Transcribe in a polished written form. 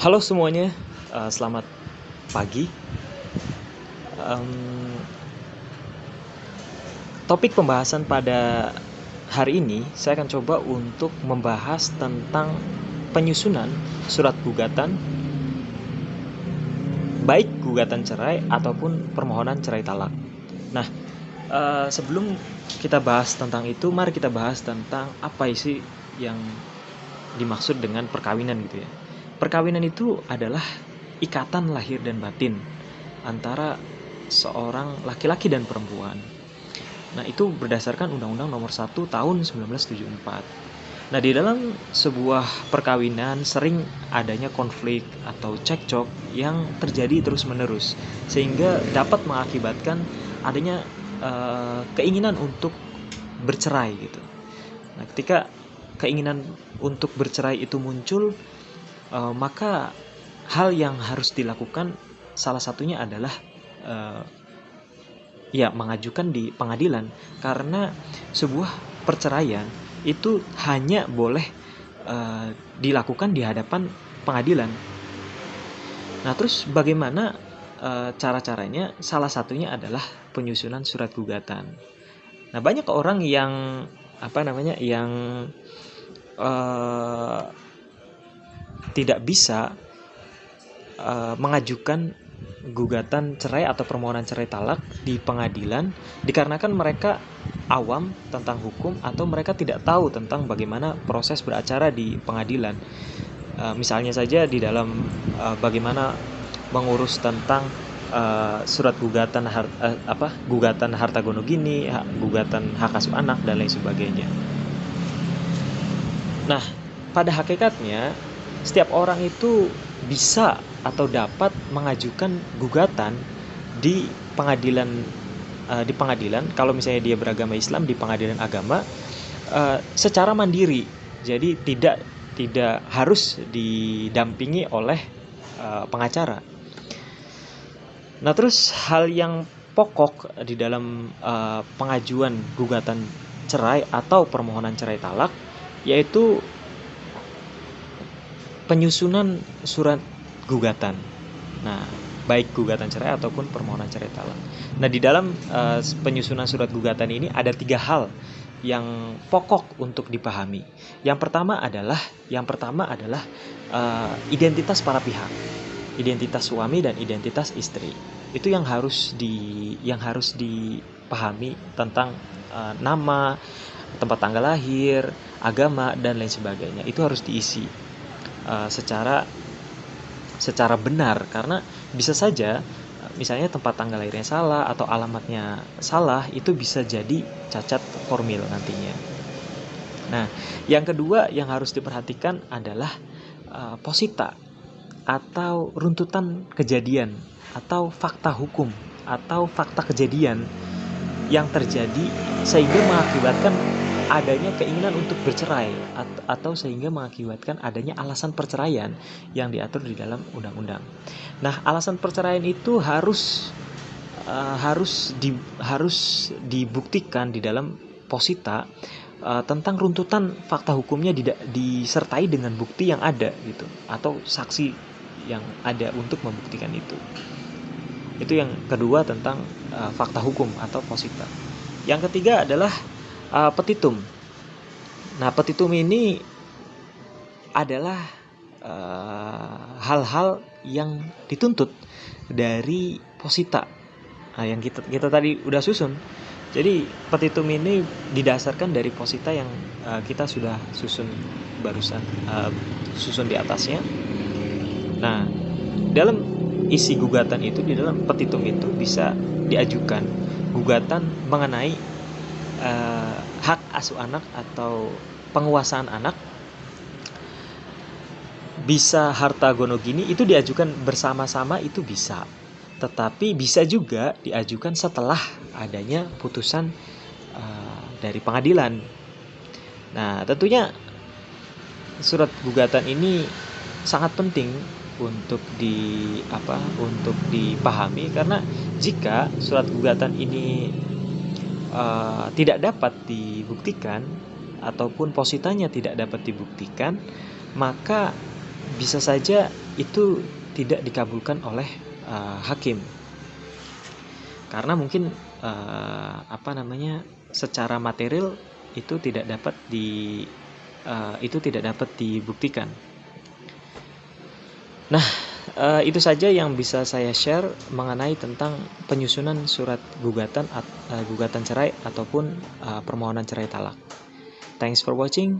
Halo semuanya, selamat pagi. Em, Topik pembahasan pada hari ini saya akan coba untuk membahas tentang penyusunan surat gugatan, baik gugatan cerai ataupun permohonan cerai talak. Nah, sebelum kita bahas tentang itu, mari kita bahas tentang apa sih yang dimaksud dengan perkawinan gitu ya. Perkawinan itu adalah ikatan lahir dan batin antara seorang laki-laki dan perempuan. Nah, itu berdasarkan Undang-Undang Nomor 1 Tahun 1974. Nah, di dalam sebuah perkawinan sering adanya konflik atau cekcok yang terjadi terus-menerus sehingga dapat mengakibatkan adanya keinginan untuk bercerai gitu. Nah, ketika keinginan untuk bercerai itu muncul, maka hal yang harus dilakukan salah satunya adalah eh, ya mengajukan di pengadilan, karena sebuah perceraian itu hanya boleh dilakukan di hadapan pengadilan. Nah, terus bagaimana cara-caranya? Salah satunya adalah penyusunan surat gugatan. Nah, banyak orang yang yang eh, tidak bisa mengajukan gugatan cerai atau permohonan cerai talak di pengadilan dikarenakan mereka awam tentang hukum atau mereka tidak tahu tentang bagaimana proses beracara di pengadilan. Misalnya saja di dalam bagaimana mengurus tentang surat gugatan gugatan harta gono gini, gugatan hak asuh anak dan lain sebagainya. Nah, pada hakikatnya setiap orang itu bisa atau dapat mengajukan gugatan di pengadilan kalau misalnya dia beragama Islam di pengadilan agama secara mandiri. Jadi tidak harus didampingi oleh pengacara. Nah, terus hal yang pokok di dalam pengajuan gugatan cerai atau permohonan cerai talak yaitu penyusunan surat gugatan. Nah, baik gugatan cerai ataupun permohonan cerai talak. Nah, di dalam penyusunan surat gugatan ini ada 3 hal yang pokok untuk dipahami. Yang pertama adalah identitas para pihak, identitas suami dan identitas istri. Itu yang harus dipahami tentang nama, tempat tanggal lahir, agama dan lain sebagainya. Itu harus diisi secara benar, karena bisa saja misalnya tempat tanggal lahirnya salah atau alamatnya salah, itu bisa jadi cacat formil nantinya. Nah, yang kedua yang harus diperhatikan adalah posita atau runtutan kejadian atau fakta hukum atau fakta kejadian yang terjadi sehingga mengakibatkan adanya keinginan untuk bercerai atau sehingga mengakibatkan adanya alasan perceraian yang diatur di dalam undang-undang. Nah, alasan perceraian itu harus dibuktikan di dalam posita tentang runtutan fakta hukumnya disertai dengan bukti yang ada gitu atau saksi yang ada untuk membuktikan itu. Itu yang kedua tentang fakta hukum atau posita. Yang ketiga adalah petitum. Nah, petitum ini adalah hal-hal yang dituntut dari posita. Nah, yang kita tadi udah susun. Jadi petitum ini didasarkan dari posita yang kita sudah susun barusan, susun di atasnya. Nah, dalam isi gugatan itu, di dalam petitum itu bisa diajukan gugatan mengenai hak asuh anak atau penguasaan anak, bisa harta gono gini, itu diajukan bersama-sama, itu bisa. Tetapi bisa juga diajukan setelah adanya putusan dari pengadilan. Nah, tentunya surat gugatan ini sangat penting untuk dipahami, karena jika surat gugatan ini tidak dapat dibuktikan ataupun positanya tidak dapat dibuktikan, maka bisa saja itu tidak dikabulkan oleh hakim, karena mungkin secara material itu tidak dapat dibuktikan. Nah, itu saja yang bisa saya share mengenai tentang penyusunan surat gugatan cerai ataupun permohonan cerai talak. Thanks for watching.